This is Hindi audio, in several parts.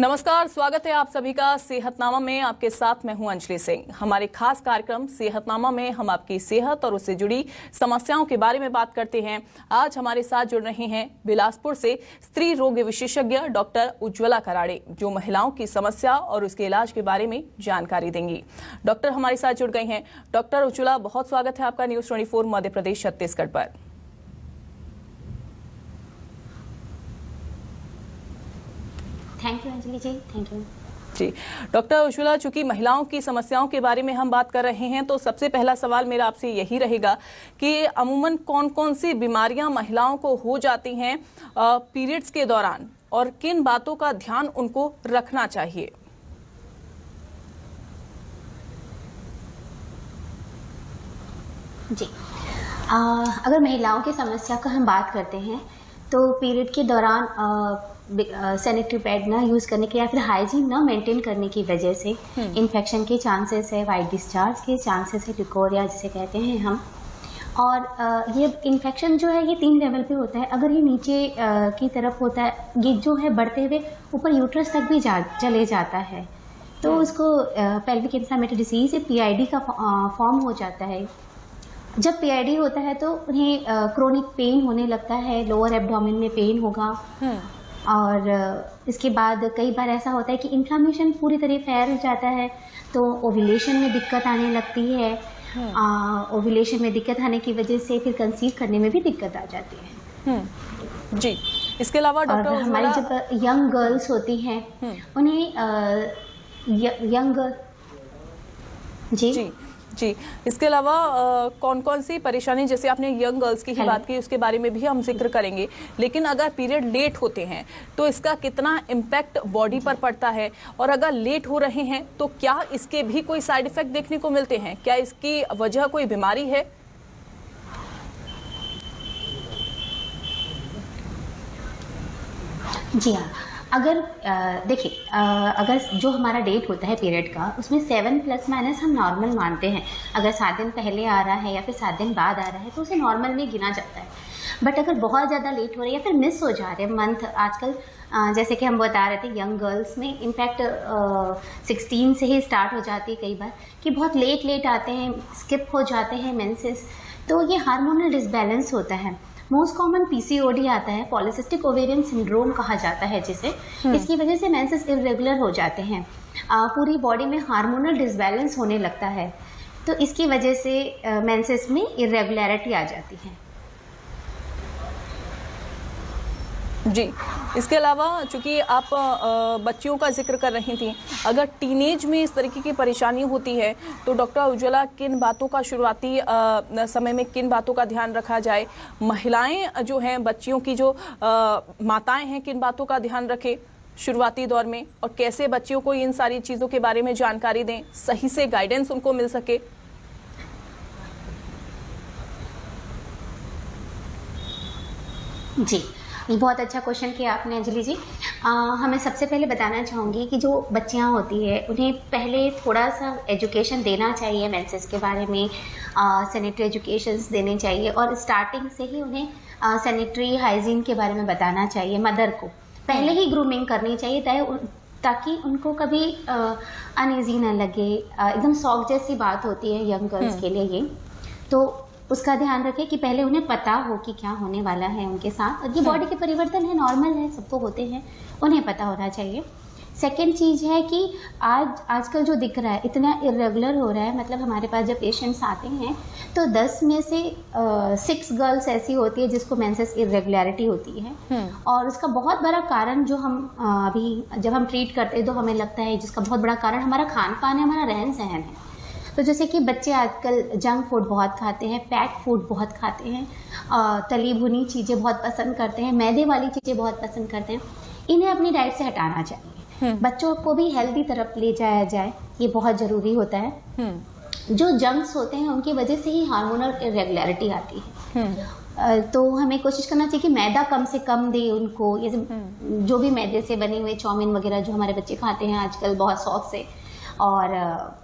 नमस्कार, स्वागत है आप सभी का सेहतनामा में। आपके साथ मैं हूं अंजलि सिंह। हमारे खास कार्यक्रम सेहतनामा में हम आपकी सेहत और उससे जुड़ी समस्याओं के बारे में बात करते हैं। आज हमारे साथ जुड़ रहे हैं बिलासपुर से स्त्री रोग विशेषज्ञ डॉक्टर उज्ज्वला कराड़े, जो महिलाओं की समस्या और उसके इलाज के बारे में जानकारी देंगी। डॉक्टर हमारे साथ जुड़ गई हैं। डॉक्टर उज्ज्वला, बहुत स्वागत है आपका न्यूज 24 मध्य प्रदेश छत्तीसगढ़ पर। Thank you Anjali ji, thank you ji. Doctor Ujjwala, चूंकि महिलाओं की समस्याओं के बारे में हम बात कर रहे हैं, तो सबसे पहला सवाल मेरा आपसे यही रहेगा कि अमूमन कौन कौन सी बीमारियां महिलाओं को हो जाती हैं पीरियड्स के दौरान और किन बातों का ध्यान उनको रखना चाहिए? जी। अगर महिलाओं की समस्या का हम बात करते हैं तो पीरियड के दौरान सैनिटरी पैड ना यूज़ करने के या फिर हाइजीन ना मेंटेन करने की वजह से इन्फेक्शन के चांसेस है, वाइट डिस्चार्ज के चांसेस है, लिकोरिया जिसे कहते हैं हम। और ये इन्फेक्शन जो है ये 3 लेवल पे होता है। अगर ये नीचे की तरफ होता है, ये जो है बढ़ते हुए ऊपर यूट्रस तक भी चले जाता है, तो उसको पेल्विक इन्फ्लेमेटरी डिसीज PID का फॉर्म हो जाता है। जब PID होता है तो उन्हें क्रोनिक पेन होने लगता है, लोअर एब्डोमेन में पेन होगा। और इसके बाद कई बार ऐसा होता है कि इन्फ्लामेशन पूरी तरह फैल जाता है, तो ओव्यूलेशन में दिक्कत आने लगती है। ओव्यूलेशन में दिक्कत आने की वजह से फिर कंसीव करने में भी दिक्कत आ जाती है। जी। इसके अलावा डॉक्टर हमारी जब यंग गर्ल्स होती हैं उन्हें यंग जी, इसके अलावा कौन कौन सी परेशानी, जैसे आपने यंग गर्ल्स की ही बात की, उसके बारे में भी हम जिक्र करेंगे, लेकिन अगर पीरियड लेट होते हैं तो इसका कितना इम्पैक्ट बॉडी पर पड़ता है, और अगर लेट हो रहे हैं तो क्या इसके भी कोई साइड इफेक्ट देखने को मिलते हैं? क्या इसकी वजह कोई बीमारी है? जी हाँ, अगर देखिए, अगर जो हमारा डेट होता है पीरियड का, उसमें 7 प्लस माइनस हम नॉर्मल मानते हैं। अगर 7 दिन पहले आ रहा है या फिर 7 दिन बाद आ रहा है तो उसे नॉर्मल में गिना जाता है। बट अगर बहुत ज़्यादा लेट हो रहा है या फिर मिस हो जा रहे हैं मंथ, आजकल जैसे कि हम बता रहे थे यंग गर्ल्स में इनफैक्ट 16 से ही स्टार्ट हो जाती है कई बार, कि बहुत लेट आते हैं, स्किप हो जाते हैं मेंसेस, तो ये हार्मोनल डिसबैलेंस होता है। मोस्ट कॉमन PCOD आता है, पॉलीसिस्टिक ओवेरियन सिंड्रोम कहा जाता है जिसे। इसकी वजह से मेंसेस इरेगुलर हो जाते हैं, पूरी बॉडी में हार्मोनल डिसबैलेंस होने लगता है, तो इसकी वजह से मेंसेस में इरेगुलरिटी आ जाती है। जी। इसके अलावा चूंकि आप बच्चियों का जिक्र कर रही थी, अगर टीनेज में इस तरीके की परेशानी होती है तो डॉक्टर उज्ज्वला, किन बातों का शुरुआती समय में किन बातों का ध्यान रखा जाए? महिलाएं जो हैं, बच्चियों की जो माताएं हैं, किन बातों का ध्यान रखें शुरुआती दौर में, और कैसे बच्चियों को इन सारी चीज़ों के बारे में जानकारी दें, सही से गाइडेंस उनको मिल सके? जी, ये बहुत अच्छा क्वेश्चन किया आपने अंजलि जी। हमें सबसे पहले बताना चाहूँगी कि जो बच्चियाँ होती है उन्हें पहले थोड़ा सा एजुकेशन देना चाहिए मेंसेस के बारे में, सैनिटरी एजुकेशंस देने चाहिए, और स्टार्टिंग से ही उन्हें सैनिटरी हाइजीन के बारे में बताना चाहिए। मदर को पहले ही ग्रूमिंग करनी चाहिए ताकि उनको कभी अनईजी ना लगे। एकदम शौक जैसी बात होती है यंग गर्ल्स के लिए ये, तो उसका ध्यान रखें कि पहले उन्हें पता हो कि क्या होने वाला है उनके साथ। और ये बॉडी के परिवर्तन है, नॉर्मल है, सबको होते हैं, उन्हें पता होना चाहिए। सेकेंड चीज़ है कि आजकल जो दिख रहा है इतना इरेगुलर हो रहा है, मतलब हमारे पास जब पेशेंट्स आते हैं तो 10 में से 6 गर्ल्स ऐसी होती है जिसको मेंसेस इरेगुलरिटी होती है। और उसका बहुत बड़ा कारण जो हम अभी जब हम ट्रीट करते हैं तो हमें लगता है जिसका बहुत बड़ा कारण हमारा खान पान है, हमारा रहन सहन है। तो जैसे कि बच्चे आजकल जंक फूड बहुत खाते हैं, पैक फूड बहुत खाते हैं, तली भुनी चीज़ें बहुत पसंद करते हैं, मैदे वाली चीज़ें बहुत पसंद करते हैं। इन्हें अपनी डाइट से हटाना चाहिए। बच्चों को भी हेल्दी तरफ ले जाया जाए, ये बहुत ज़रूरी होता है। जो जंक्स होते हैं उनकी वजह से ही हार्मोनल इरेगुलरिटी आती है। तो हमें कोशिश करना चाहिए कि मैदा कम से कम दे उनको। ये जो भी मैदे से बने हुए चाउमीन वगैरह जो हमारे बच्चे खाते हैं आजकल बहुत शौक से, और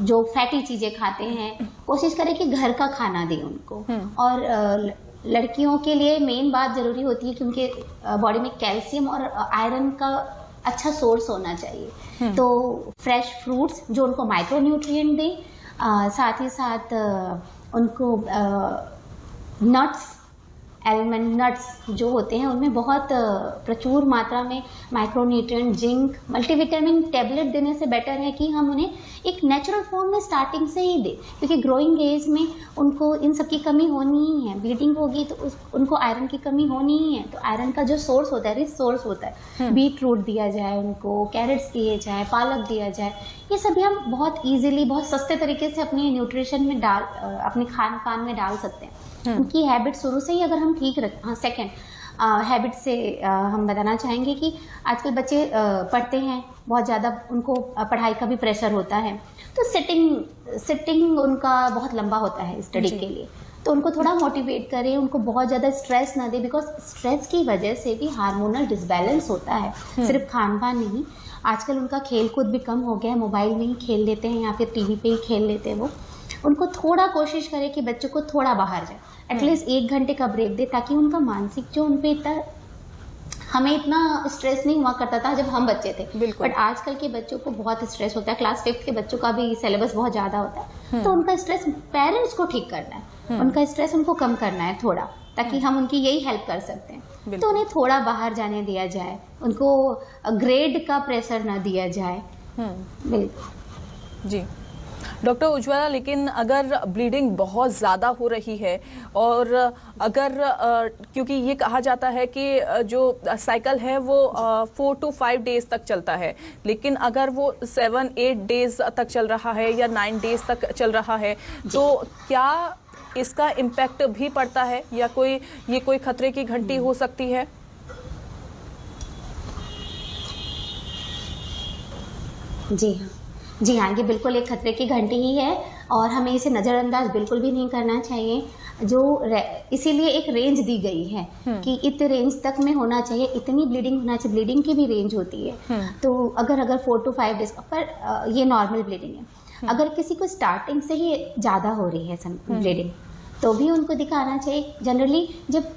जो फैटी चीज़ें खाते हैं, कोशिश करें कि घर का खाना दें उनको। और लड़कियों के लिए मेन बात ज़रूरी होती है कि उनके बॉडी में कैल्शियम और आयरन का अच्छा सोर्स होना चाहिए। तो फ्रेश फ्रूट्स जो उनको माइक्रो न्यूट्रिएंट दें, साथ ही साथ उनको नट्स, एलमंड नट्स जो होते हैं उनमें बहुत प्रचुर मात्रा में माइक्रोन्यूट्रिएंट, जिंक, मल्टीविटामिन टैबलेट देने से बेटर है कि हम उन्हें एक नेचुरल फॉर्म में स्टार्टिंग से ही दें, क्योंकि ग्रोइंग एज में उनको इन सब की कमी होनी ही है। ब्लीडिंग होगी तो उनको आयरन की कमी होनी ही है। तो आयरन का जो सोर्स होता है, रिच सोर्स होता है, बीट रूट दिया जाए उनको, कैरेट्स दिए जाए, पालक दिया जाए, ये सभी हम बहुत ईजिली, बहुत सस्ते तरीके से अपने न्यूट्रिशन में अपने खान पान में डाल सकते हैं। उनकी हैबिट शुरू से ही अगर हम ठीक रखें। हाँ, सेकेंड हैबिट से हम बताना चाहेंगे कि आजकल बच्चे पढ़ते हैं बहुत ज़्यादा, उनको पढ़ाई का भी प्रेशर होता है, तो सिटिंग उनका बहुत लंबा होता है स्टडी के लिए। तो उनको थोड़ा मोटिवेट करें, उनको बहुत ज़्यादा स्ट्रेस ना दें, बिकॉज स्ट्रेस की वजह से भी हार्मोनल डिसबैलेंस होता है, सिर्फ खान पान नहीं। आजकल उनका खेल कूद भी कम हो गया है, मोबाइल में ही खेल लेते हैं या फिर टीवी पे ही खेल लेते हैं वो। उनको थोड़ा कोशिश करें कि बच्चों को थोड़ा बाहर जाए, एटलीस्ट 1 घंटे का ब्रेक दे, ताकि उनका मानसिक जो उन पे हमें इतना स्ट्रेस नहीं हुआ करता था जब हम बच्चे थे, बट आजकल के बच्चों को बहुत स्ट्रेस होता है। क्लास 5 के बच्चों का भी सिलेबस बहुत ज़्यादा होता है, तो उनका स्ट्रेस पेरेंट्स को ठीक करना है, उनका स्ट्रेस उनको कम करना है थोड़ा, ताकि हम उनकी यही हेल्प कर सकते हैं। तो उन्हें थोड़ा बाहर जाने दिया जाए, उनको ग्रेड का प्रेशर ना दिया जाए। बिल्कुल जी डॉक्टर उज्ज्वला, लेकिन अगर ब्लीडिंग बहुत ज़्यादा हो रही है और अगर क्योंकि ये कहा जाता है कि जो साइकिल है वो 4 to 5 डेज तक चलता है, लेकिन अगर वो 7-8 डेज तक चल रहा है या 9 डेज तक चल रहा है, तो क्या इसका इम्पैक्ट भी पड़ता है या ये कोई खतरे की घंटी हो सकती है? जी हाँ, ये बिल्कुल एक खतरे की घंटी ही है और हमें इसे नज़रअंदाज बिल्कुल भी नहीं करना चाहिए। इसीलिए एक रेंज दी गई है कि इतने रेंज तक में होना चाहिए, इतनी ब्लीडिंग होना चाहिए। ब्लीडिंग की भी रेंज होती है, तो अगर 4 to 5 डेज पर ये नॉर्मल ब्लीडिंग है। अगर किसी को स्टार्टिंग से ही ज़्यादा हो रही है ब्लीडिंग, तो भी उनको दिखाना चाहिए। जनरली जब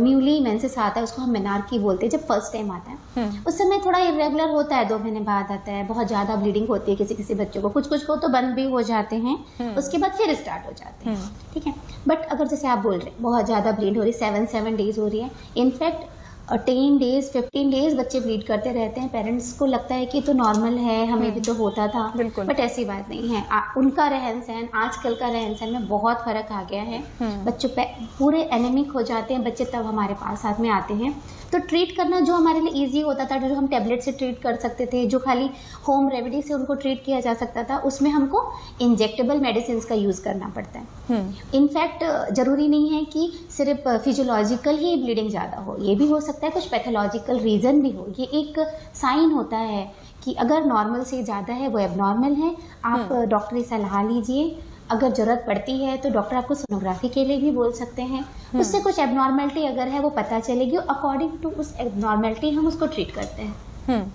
न्यूली मेंसेस आता है, उसको हम मेनार्की बोलते हैं, जब फर्स्ट टाइम आता है उस समय थोड़ा इरेगुलर होता है, 2 महीने बाद आता है, बहुत ज़्यादा ब्लीडिंग होती है किसी किसी बच्चों को, कुछ को तो बंद भी हो जाते हैं, उसके बाद फिर स्टार्ट हो जाते हैं, ठीक है। बट अगर जैसे आप बोल रहे हैं बहुत ज़्यादा ब्लीड हो रही है, 7 डेज हो रही है, इनफैक्ट 10 डेज 15 डेज बच्चे ब्लीड करते रहते हैं। पेरेंट्स को लगता है कि तो नॉर्मल है, हमें भी तो होता था, बट ऐसी बात नहीं है। उनका रहन सहन, आजकल का रहन सहन में बहुत फर्क आ गया है। बच्चों पे पूरे एनेमिक हो जाते हैं बच्चे, तब हमारे पास साथ में आते हैं। तो ट्रीट करना जो हमारे लिए इजी होता था, जो हम टैबलेट से ट्रीट कर सकते थे, जो खाली होम रेमेडी से उनको ट्रीट किया जा सकता था, उसमें हमको इंजेक्टेबल मेडिसिन का यूज़ करना पड़ता है। इनफैक्ट ज़रूरी नहीं है कि सिर्फ फिजियोलॉजिकल ही ब्लीडिंग ज़्यादा हो, ये भी हो सकता है कुछ पैथोलॉजिकल रीज़न भी हो। ये एक साइन होता है कि अगर नॉर्मल से ज़्यादा है, वो एबनॉर्मल है, आप डॉक्टरी सलाह लीजिए। अगर ज़रूरत पड़ती है तो डॉक्टर आपको सोनोग्राफी के लिए भी बोल सकते हैं। उससे कुछ एबनॉर्मलिटी अगर है वो पता चलेगी, अकॉर्डिंग टू उस एबनॉर्मलिटी हम उसको ट्रीट करते हैं।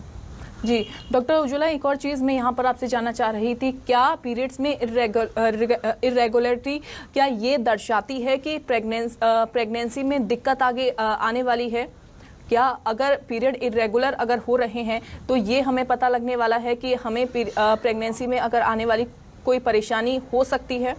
जी डॉक्टर उज्ज्वला, एक और चीज़ मैं यहाँ पर आपसे जानना चाह रही थी, क्या पीरियड्स में इरेगुलरिटी क्या ये दर्शाती है कि प्रेगनेंसी में दिक्कत आगे आने वाली है? क्या अगर पीरियड इरेगुलर अगर हो रहे हैं तो ये हमें पता लगने वाला है कि हमें प्रेगनेंसी में अगर आने वाली कोई परेशानी हो सकती है?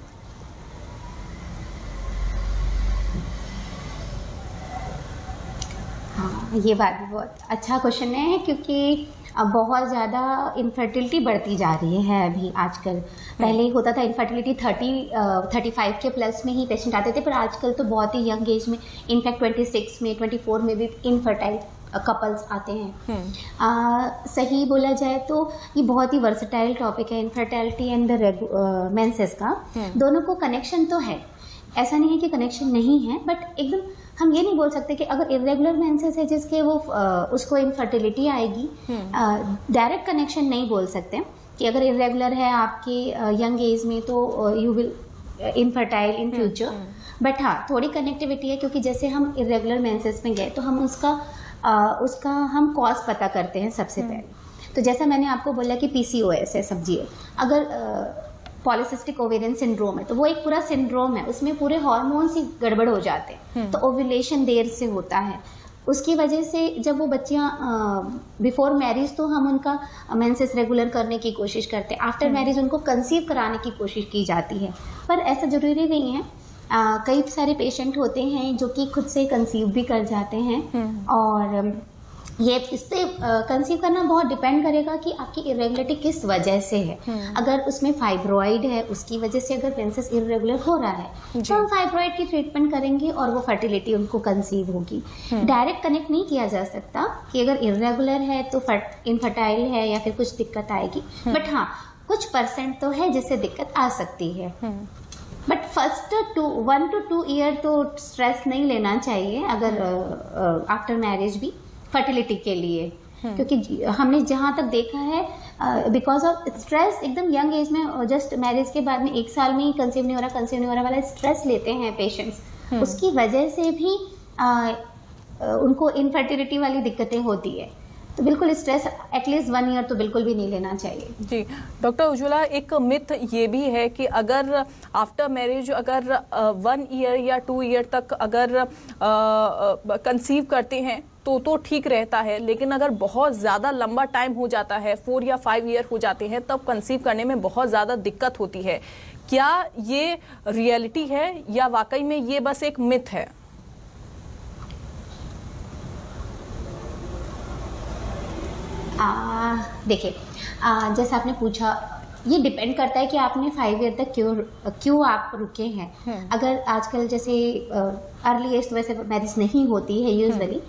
हाँ, ये बात भी बहुत अच्छा क्वेश्चन है, क्योंकि अब बहुत ज़्यादा इनफर्टिलिटी बढ़ती जा रही है अभी आजकल। पहले ही होता था इनफर्टिलिटी 35 के प्लस में ही पेशेंट आते थे, पर आजकल तो बहुत ही यंग एज में, इनफैक्ट 26 में 24 में भी इनफर्टाइल कपल्स आते हैं। सही बोला जाए तो ये बहुत ही वर्सेटाइल टॉपिक है, इनफर्टिलिटी एंड द मेंसेस का। दोनों को कनेक्शन तो है, ऐसा नहीं है कि कनेक्शन नहीं है, बट एकदम हम ये नहीं बोल सकते कि अगर इरेगुलर मेंसेस है जिसके वो उसको इनफर्टिलिटी आएगी, डायरेक्ट कनेक्शन नहीं बोल सकते कि अगर इरेगुलर है आपके यंग एज में तो you will infertile in future. But हाँ, थोड़ी कनेक्टिविटी है, क्योंकि जैसे हम इरेगुलर मेंसेस में गए तो हम उसका हम कॉज पता करते हैं सबसे पहले। तो जैसा मैंने आपको बोला कि PCOS है, समझिए अगर पॉलीसिस्टिक ओवेरियन सिंड्रोम है तो वो एक पूरा सिंड्रोम है, उसमें पूरे हार्मोन्स ही गड़बड़ हो जाते हैं, तो ओव्यूलेशन देर से होता है, उसकी वजह से जब वो बच्चियाँ बिफोर मैरिज तो हम उनका मेंसेस रेगुलर करने की कोशिश करते हैं, आफ्टर मैरिज उनको कंसीव कराने की कोशिश की जाती है, पर ऐसा ज़रूरी नहीं है। कई सारे पेशेंट होते हैं जो कि खुद से कंसीव भी कर जाते हैं और ये इस पे कंसीव करना बहुत डिपेंड करेगा कि आपकी इरेगुलरिटी किस वजह से है। अगर उसमें फाइब्रॉइड है, उसकी वजह से अगर मेंसेस इरेगुलर हो रहा है तो हम फाइब्रॉइड की ट्रीटमेंट करेंगे और वो फर्टिलिटी उनको कंसीव होगी। डायरेक्ट कनेक्ट नहीं किया जा सकता कि अगर इरेगुलर है तो इनफर्टाइल है या फिर कुछ दिक्कत आएगी, बट हाँ कुछ परसेंट तो है जिससे दिक्कत आ सकती है। बट फर्स्ट 1 to 2 ईयर तो स्ट्रेस नहीं लेना चाहिए अगर आफ्टर मैरिज भी फर्टिलिटी के लिए, क्योंकि हमने जहाँ तक देखा है बिकॉज ऑफ स्ट्रेस एकदम यंग एज में, जस्ट मैरिज के बाद में 1 साल में ही कंसीव नहीं हो रहा वाला स्ट्रेस लेते हैं पेशेंट्स, उसकी वजह से भी उनको इनफर्टिलिटी वाली दिक्कतें होती है। तो बिल्कुल स्ट्रेस एटलीस्ट 1 ईयर तो बिल्कुल भी नहीं लेना चाहिए। जी डॉक्टर उज्ज्वला, एक मिथ ये भी है कि अगर आफ्टर मैरिज अगर 1 ईयर या 2 ईयर तक अगर कंसीव करते हैं तो ठीक रहता है, लेकिन अगर बहुत ज़्यादा लंबा टाइम हो जाता है, 4 या 5 ईयर हो जाते हैं, तब कंसीव करने में बहुत ज़्यादा दिक्कत होती है। क्या ये रियलिटी है या वाकई में ये बस एक मिथ है? देखिए, जैसा आपने पूछा, ये डिपेंड करता है कि आपने 5 ईयर तक क्यों आप रुके हैं। अगर आजकल जैसे अर्ली एज तो वैसे मैरिज नहीं होती है यूजुअली,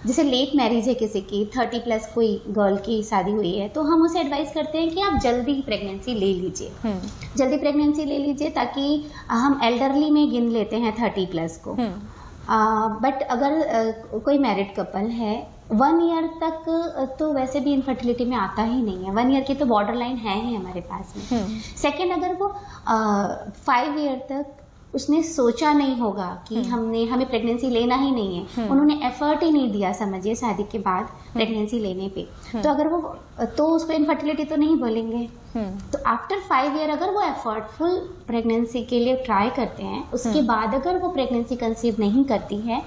जैसे लेट मैरिज है किसी की, 30+ कोई गर्ल की शादी हुई है, तो हम उसे एडवाइस करते हैं कि आप जल्दी ही प्रेगनेंसी ले लीजिए, जल्दी प्रेगनेंसी ले लीजिए, ताकि हम एल्डरली में गिन लेते हैं 30+ को। बट अगर कोई मैरिड कपल है 1 ईयर तक तो वैसे भी इनफर्टिलिटी में आता ही नहीं है, 1 ईयर की तो बॉर्डर लाइन है ही हमारे पास में। सेकेंड, अगर वो 5 ईयर तक उसने सोचा नहीं होगा कि हमें प्रेगनेंसी लेना ही नहीं है, उन्होंने एफर्ट ही नहीं दिया समझिए शादी के बाद प्रेगनेंसी लेने पे, तो अगर वो तो उसको इनफर्टिलिटी तो नहीं बोलेंगे। तो आफ्टर 5 ईयर अगर वो एफर्टफुल प्रेगनेंसी के लिए ट्राई करते हैं, उसके बाद अगर वो प्रेगनेंसी कंसीव नहीं करती है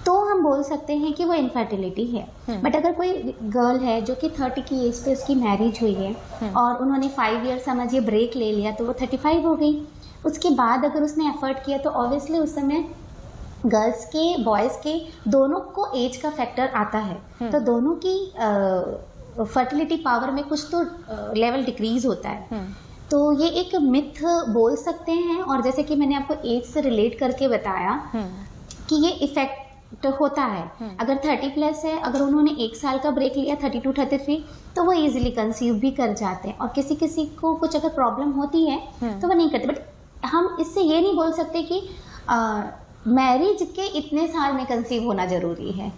तो हम बोल सकते हैं कि वो इनफर्टिलिटी है। बट अगर कोई गर्ल है जो कि 30 की एज पे उसकी मैरिज हुई है और उन्होंने 5 ईयर समझिए ब्रेक ले लिया, तो वो 35 हो गई, उसके बाद अगर उसने एफर्ट किया तो ऑब्वियसली उस समय गर्ल्स के बॉयज़ के दोनों को एज का फैक्टर आता है, तो दोनों की फर्टिलिटी पावर में कुछ तो लेवल डिक्रीज होता है। तो ये एक मिथ बोल सकते हैं, और जैसे कि मैंने आपको एज से रिलेट करके बताया कि ये इफेक्ट होता है। अगर 30+ है, अगर उन्होंने 1 साल का ब्रेक लिया 32, 33, तो वो इजीली कंसीव भी कर जाते हैं, और किसी किसी को कुछ अगर प्रॉब्लम होती है तो वो नहीं करते। बट हम इससे ये नहीं बोल सकते कि मैरिज के इतने साल में कंसीव होना जरूरी है।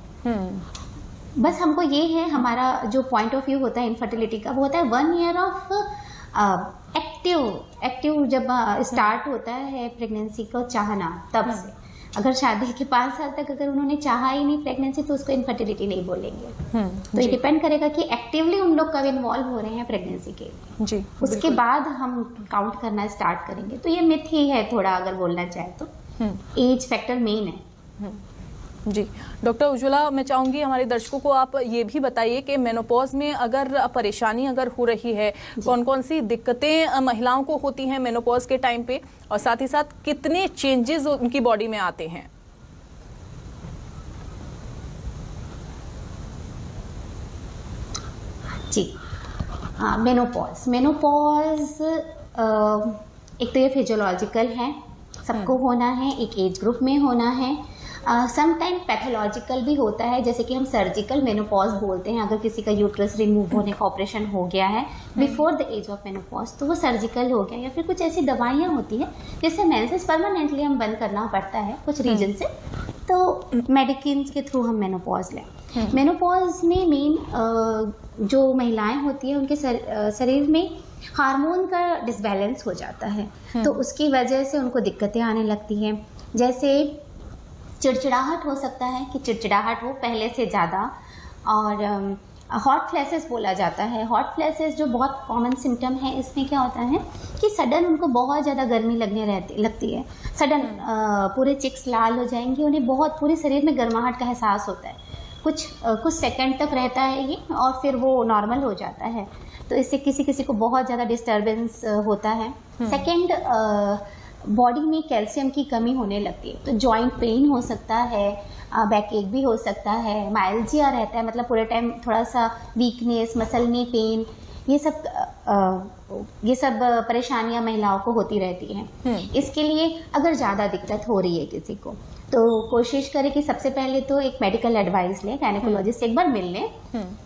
बस हमको ये है, हमारा जो पॉइंट ऑफ व्यू होता है इनफर्टिलिटी का, वो होता है 1 ईयर ऑफ एक्टिव जब स्टार्ट होता है प्रेगनेंसी को चाहना, तब से। अगर शादी के 5 साल तक अगर उन्होंने चाहा ही नहीं प्रेगनेंसी, तो उसको इनफर्टिलिटी नहीं बोलेंगे। तो ये डिपेंड करेगा कि एक्टिवली उन लोग कब इन्वॉल्व हो रहे हैं प्रेगनेंसी के लिए जी, उसके बाद हम काउंट करना स्टार्ट करेंगे। तो ये मिथ ही है थोड़ा, अगर बोलना चाहे तो एज फैक्टर मेन है। जी डॉक्टर उज्ज्वला, मैं चाहूँगी हमारे दर्शकों को आप ये भी बताइए कि मेनोपॉज में अगर परेशानी अगर हो रही है, कौन कौन सी दिक्कतें महिलाओं को होती हैं मेनोपॉज के टाइम पे, और साथ ही साथ कितने चेंजेस उनकी बॉडी में आते हैं? जी हाँ, मेनोपॉज एक तो ये फिजियोलॉजिकल है, सबको होना है, एक एज ग्रुप में होना है। समटाइम पैथोलॉजिकल भी होता है, जैसे कि हम सर्जिकल मेनोपॉज बोलते हैं। अगर किसी का यूट्रस रिमूव होने का ऑपरेशन हो गया है before the age of menopause, तो वो सर्जिकल हो गया। या फिर कुछ ऐसी दवाइयाँ होती हैं जिससे मेंसेस परमानेंटली हम बंद करना पड़ता है कुछ रीजन से, तो मेडिसिन के थ्रू हम मेनोपॉज लें। मेनोपॉज में मेन जो महिलाएं होती हैं उनके शरीर में हार्मोन का डिसबैलेंस हो जाता है, तो उसकी वजह से उनको दिक्कतें आने लगती हैं। जैसे चिड़चिड़ाहट हो सकता है कि चिड़चिड़ाहट हो पहले से ज़्यादा, और हॉट फ्लैशेस बोला जाता है। हॉट फ्लैशेस जो बहुत कॉमन सिम्टम है, इसमें क्या होता है कि सडन उनको बहुत ज़्यादा गर्मी लगती है, सडन पूरे चिक्स लाल हो जाएंगे, उन्हें बहुत पूरे शरीर में गर्माहट का एहसास होता है। कुछ सेकंड तक रहता है ये और फिर वो नॉर्मल हो जाता है। तो इससे किसी किसी को बहुत ज़्यादा डिस्टर्बेंस होता है। सेकंड, बॉडी में कैल्शियम की कमी होने लगती है तो जॉइंट पेन हो सकता है, बैक एक भी हो सकता है, माइल्जिया रहता है, मतलब पूरे टाइम थोड़ा सा वीकनेस, मसल में पेन, ये सब परेशानियां महिलाओं को होती रहती हैं। इसके लिए अगर ज़्यादा दिक्कत हो रही है किसी को तो कोशिश करें कि सबसे पहले तो एक मेडिकल एडवाइस लें, गायनेकोलॉजिस्ट से एक बार मिल लें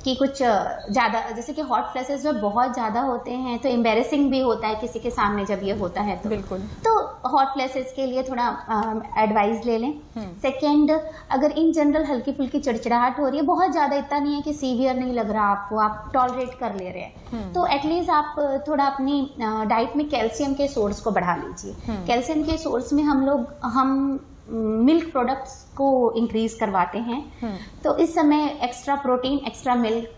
कि कुछ ज़्यादा, जैसे कि हॉट फ्लैशेस जब बहुत ज़्यादा होते हैं तो एम्बेरसिंग भी होता है किसी के सामने जब ये होता है तो बिल्कुल, तो हॉट फ्लैशेस के लिए थोड़ा एडवाइस ले लें। सेकेंड, अगर इन जनरल हल्की फुल्की चिड़चिड़ाहट हो रही है, बहुत ज़्यादा इतना नहीं है कि सीवियर नहीं लग रहा आपको, आप टॉलरेट कर ले रहे हैं, तो एटलीस्ट आप थोड़ा अपनी डाइट में कैल्शियम के सोर्स को बढ़ा लीजिए। कैल्शियम के सोर्स में हम मिल्क प्रोडक्ट्स को इंक्रीज करवाते हैं, तो इस समय एक्स्ट्रा प्रोटीन, एक्स्ट्रा मिल्क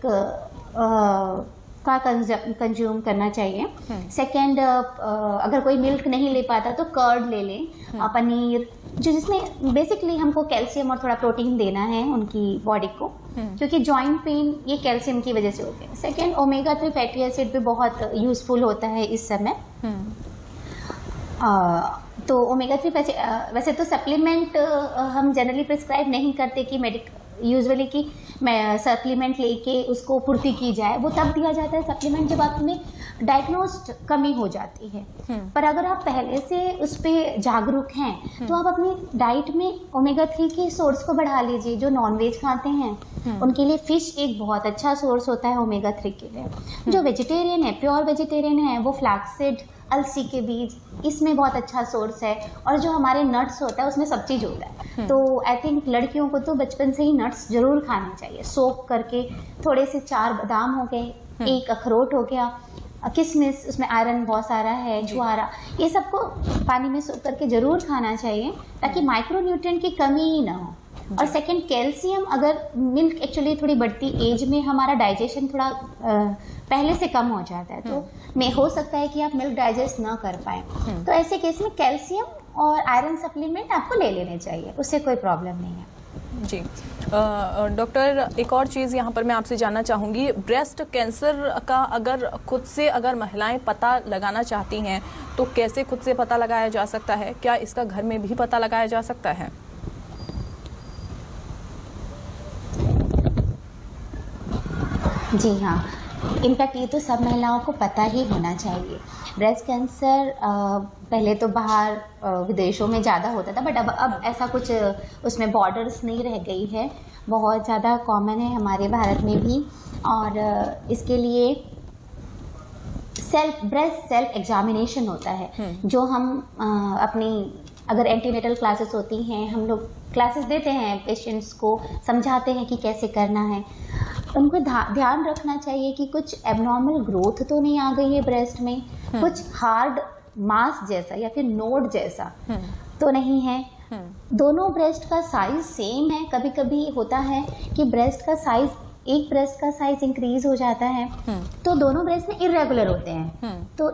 का कंज्यूम करना चाहिए। सेकेंड, अगर कोई मिल्क नहीं ले पाता तो कर्ड ले लें, पनीर, जिसमें बेसिकली हमको कैल्शियम और थोड़ा प्रोटीन देना है उनकी बॉडी को, क्योंकि जॉइंट पेन ये कैल्शियम की वजह से होते हैं। सेकेंड, ओमेगा 3 फैटी एसिड भी बहुत यूजफुल होता है इस समय। तो ओमेगा 3 वैसे तो सप्लीमेंट हम जनरली प्रिस्क्राइब नहीं करते कि यूजुअली कि सप्लीमेंट लेके उसको पूर्ति की जाए, वो तब दिया जाता है सप्लीमेंट जब आप में डायग्नोस्ड कमी हो जाती है। पर अगर आप पहले से उस पर जागरूक हैं तो आप अपनी डाइट में ओमेगा 3 के सोर्स को बढ़ा लीजिए। जो नॉनवेज खाते हैं उनके लिए फिश एक बहुत अच्छा सोर्स होता है ओमेगा 3 के लिए। जो वेजिटेरियन है, प्योर वेजिटेरियन है, वो फ्लैक्सीड, अलसी के बीज, इसमें बहुत अच्छा सोर्स है। और जो हमारे नट्स होता है उसमें सब चीज़ होता है। तो आई थिंक लड़कियों को तो बचपन से ही नट्स जरूर खाने चाहिए, सोक करके। थोड़े से 4 बादाम हो गए, 1 अखरोट हो गया, किशमिश, उसमें आयरन बहुत सारा है, ज्वारा, ये सबको पानी में सोक करके जरूर खाना चाहिए ताकि माइक्रोन्यूट्रिएंट की कमी ही ना हो। और सेकंड, कैल्शियम, अगर मिल्क एक्चुअली थोड़ी बढ़ती एज में हमारा डाइजेशन थोड़ा पहले से कम हो जाता है, तो में हो सकता है कि आप मिल्क डाइजेस्ट ना कर पाए, तो ऐसे केस में कैल्शियम और आयरन सप्लीमेंट आपको ले लेने चाहिए, उससे कोई प्रॉब्लम नहीं है। जी डॉक्टर, एक और चीज़ यहाँ पर मैं आपसे जानना चाहूँगी, ब्रेस्ट कैंसर का अगर महिलाएं पता लगाना चाहती हैं तो कैसे खुद से पता लगाया जा सकता है? क्या इसका घर में भी पता लगाया जा सकता है? जी हाँ, इनफैक्ट ये तो सब महिलाओं को पता ही होना चाहिए। ब्रेस्ट कैंसर पहले तो बाहर विदेशों में ज़्यादा होता था, बट अब ऐसा कुछ उसमें बॉर्डर्स नहीं रह गई है, बहुत ज़्यादा कॉमन है हमारे भारत में भी। और इसके लिए ब्रेस्ट सेल्फ एग्जामिनेशन होता है, जो हम अपनी, अगर एंटीनेटल क्लासेस होती हैं, हम लोग क्लासेस देते हैं, पेशेंट्स को समझाते हैं कि कैसे करना है। उनको ध्यान रखना चाहिए कि कुछ एबनॉर्मल ग्रोथ तो नहीं आ गई है ब्रेस्ट में, कुछ हार्ड मास जैसा या फिर नोड जैसा तो नहीं है। दोनों ब्रेस्ट का साइज सेम है। कभी कभी होता है कि ब्रेस्ट का साइज, एक ब्रेस्ट का साइज इंक्रीज हो जाता है तो दोनों ब्रेस्ट में इरेगुलर होते हैं। तो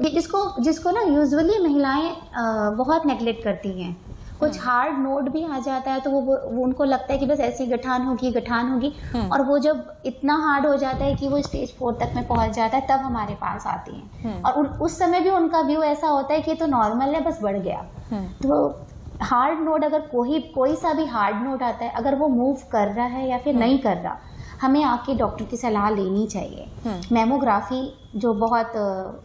जिसको ना यूजुअली महिलाएं बहुत नेग्लेक्ट करती हैं। कुछ हार्ड नोड भी आ जाता है तो वो उनको लगता है कि बस ऐसी गठान होगी, और वो जब इतना हार्ड हो जाता है कि वो स्टेज 4 तक में पहुंच जाता है, तब हमारे पास आती हैं। और उस समय भी उनका व्यू ऐसा होता है कि तो नॉर्मल है, बस बढ़ गया। तो हार्ड नोड, अगर कोई सा भी हार्ड नोड आता है, अगर वो मूव कर रहा है या फिर नहीं कर रहा, हमें आके डॉक्टर की सलाह लेनी चाहिए। मेमोग्राफी जो बहुत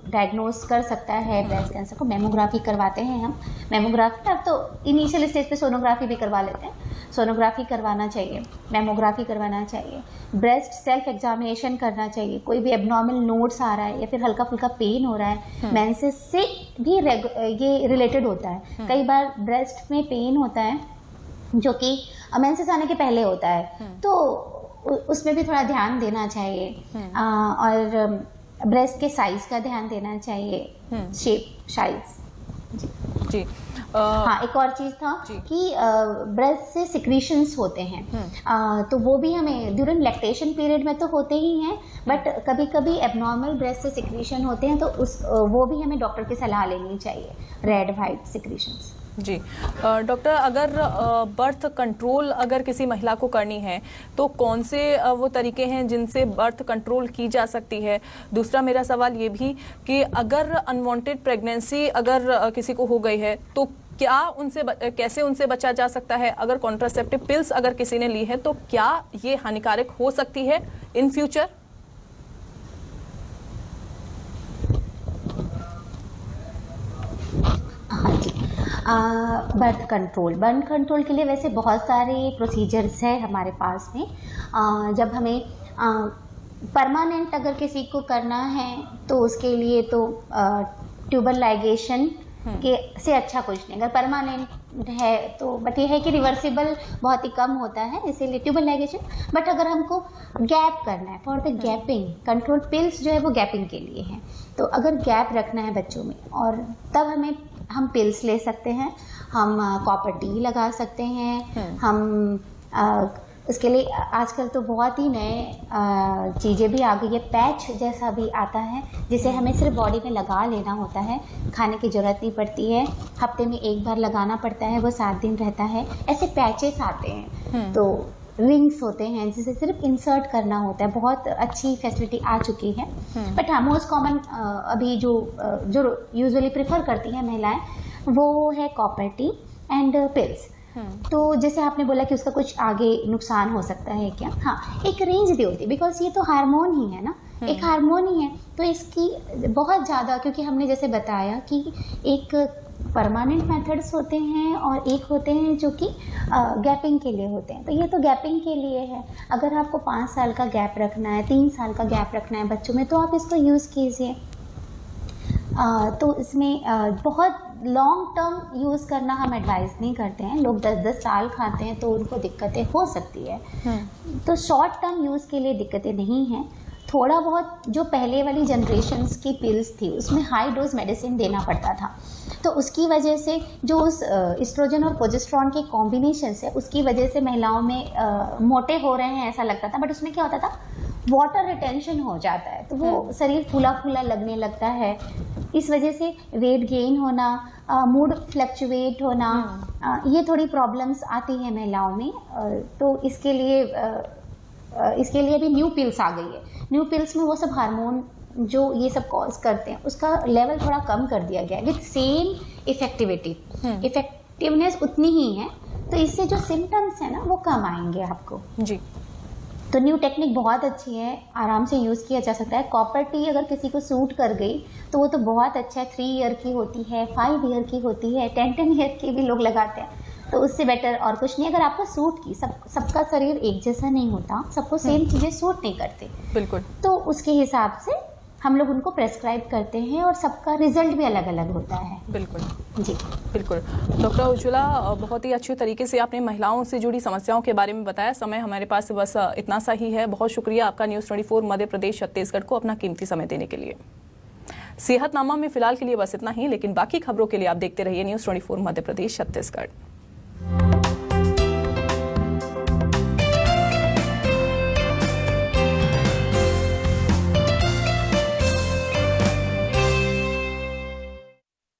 डायग्नोस कर सकता है ब्रेस्ट कैंसर को, मेमोग्राफी करवाते हैं हम। मेमोग्राफी अब तो इनिशियल स्टेज पे सोनोग्राफी भी करवा लेते हैं, सोनोग्राफी करवाना चाहिए, मेमोग्राफी करवाना चाहिए, ब्रेस्ट सेल्फ एग्जामिनेशन करना चाहिए। कोई भी एबनॉर्मल नोड्स आ रहा है या फिर हल्का फुल्का पेन हो रहा है, मेंसेस से भी ये रिलेटेड होता है। कई बार ब्रेस्ट में पेन होता है जो कि मेंसेस आने के पहले होता है, तो उसमें भी थोड़ा ध्यान देना चाहिए। और ब्रेस्ट के साइज का ध्यान देना चाहिए, शेप, साइज। जी हाँ, एक और चीज़ था कि ब्रेस्ट से सिक्रीशंस होते हैं, तो वो भी हमें ड्यूरिंग लैक्टेशन पीरियड में तो होते ही हैं, बट कभी कभी एबनॉर्मल ब्रेस्ट से सिक्रीशन होते हैं, तो वो भी हमें डॉक्टर की सलाह लेनी चाहिए, रेड वाइट सिक्रीशंस। जी डॉक्टर, अगर बर्थ कंट्रोल अगर किसी महिला को करनी है तो कौन से वो तरीके हैं जिनसे बर्थ कंट्रोल की जा सकती है? दूसरा मेरा सवाल ये भी कि अगर अनवांटेड प्रेगनेंसी अगर किसी को हो गई है तो क्या कैसे उनसे बचा जा सकता है? अगर कॉन्ट्रासेप्टिव पिल्स अगर किसी ने ली है तो क्या ये हानिकारक हो सकती है इन फ्यूचर? हाँ जी। बर्थ कंट्रोल के लिए वैसे बहुत सारे प्रोसीजर्स है हमारे पास में। जब हमें परमानेंट अगर किसी को करना है तो उसके लिए तो ट्यूबल लाइगेशन के से अच्छा कुछ नहीं। अगर परमानेंट है तो बट ये है कि रिवर्सिबल बहुत ही कम होता है, इसीलिए ट्यूबल लाइगेशन। बट अगर हमको गैप करना है for the gapping, control pills जो है वो गैपिंग के लिए हैं। तो अगर गैप रखना है बच्चों में और तब हम पिल्स ले सकते हैं, हम कॉपर टी लगा सकते हैं, हम उसके लिए आजकल तो बहुत ही नए चीज़ें भी आ गई है। पैच जैसा भी आता है जिसे हमें सिर्फ बॉडी में लगा लेना होता है, खाने की ज़रूरत नहीं पड़ती है, हफ्ते में एक बार लगाना पड़ता है, वो 7 दिन रहता है। ऐसे पैचेस आते हैं, तो रिंग्स होते हैं जिसे सिर्फ इंसर्ट करना होता है। बहुत अच्छी फैसिलिटी आ चुकी है। बट हाँ, मोस्ट कॉमन अभी जो यूजुअली प्रेफर करती हैं महिलाएं वो है कॉपर टी एंड पिल्स। तो जैसे आपने बोला कि उसका कुछ आगे नुकसान हो सकता है क्या? हाँ, एक रेंज दी होती है, बिकॉज ये तो हार्मोन ही है ना, एक हार्मोन ही है। तो इसकी बहुत ज़्यादा, क्योंकि हमने जैसे बताया कि एक परमानेंट मेथड्स होते हैं और एक होते हैं जो कि गैपिंग के लिए होते हैं। तो ये तो गैपिंग के लिए है। अगर आपको 5 साल का गैप रखना है, 3 साल का गैप रखना है बच्चों में, तो आप इसको यूज़ कीजिए। तो इसमें बहुत लॉन्ग टर्म यूज़ करना हम एडवाइस नहीं करते हैं। लोग 10-10 साल खाते हैं तो उनको दिक्कतें हो सकती है। तो शॉर्ट टर्म यूज़ के लिए दिक्कतें नहीं हैं। थोड़ा बहुत जो पहले वाली जनरेशन्स की पिल्स थी उसमें हाई डोज मेडिसिन देना पड़ता था, तो उसकी वजह से जो उस एस्ट्रोजन और प्रोजेस्टेरॉन के कॉम्बिनेशन से उसकी वजह से महिलाओं में मोटे हो रहे हैं ऐसा लगता था। बट उसमें क्या होता था, वाटर रिटेंशन हो जाता है, तो वो शरीर फूला फूला लगने लगता है। इस वजह से वेट गेन होना, मूड फ्लक्चुएट होना, ये थोड़ी प्रॉब्लम्स आती हैं महिलाओं में। तो इसके लिए भी न्यू पिल्स आ गई है। न्यू पिल्स में वो सब हार्मोन जो ये सब कॉज करते हैं उसका लेवल थोड़ा कम कर दिया गया है, विथ सेम इफेक्टिवनेस उतनी ही है। तो इससे जो सिम्टम्स हैं ना वो कम आएंगे आपको जी। तो न्यू टेक्निक बहुत अच्छी है, आराम से यूज़ किया जा सकता है। कॉपर टी अगर किसी को सूट कर गई तो वो तो बहुत अच्छा है। 3 ईयर की होती है, 5 ईयर की होती है, 10 ईयर की भी लोग लगाते हैं। तो उससे बेटर और कुछ नहीं। अगर आपको सूट की, सबका शरीर एक जैसा नहीं होता, सबको सेम चीज़ें सूट नहीं करते, बिल्कुल। तो उसके हिसाब से हम लोग उनको प्रेस्क्राइब करते हैं और सबका रिजल्ट भी अलग अलग होता है। बिल्कुल जी बिल्कुल। डॉक्टर उज्ज्वला, बहुत ही अच्छे तरीके से आपने महिलाओं से जुड़ी समस्याओं के बारे में बताया। समय हमारे पास बस इतना सा ही है। बहुत शुक्रिया आपका न्यूज़ 24 मध्य प्रदेश छत्तीसगढ़ को अपना कीमती समय देने के लिए। सेहतनामा में फिलहाल के लिए बस इतना ही, लेकिन बाकी खबरों के लिए आप देखते रहिए न्यूज़ 24 मध्य प्रदेश छत्तीसगढ़।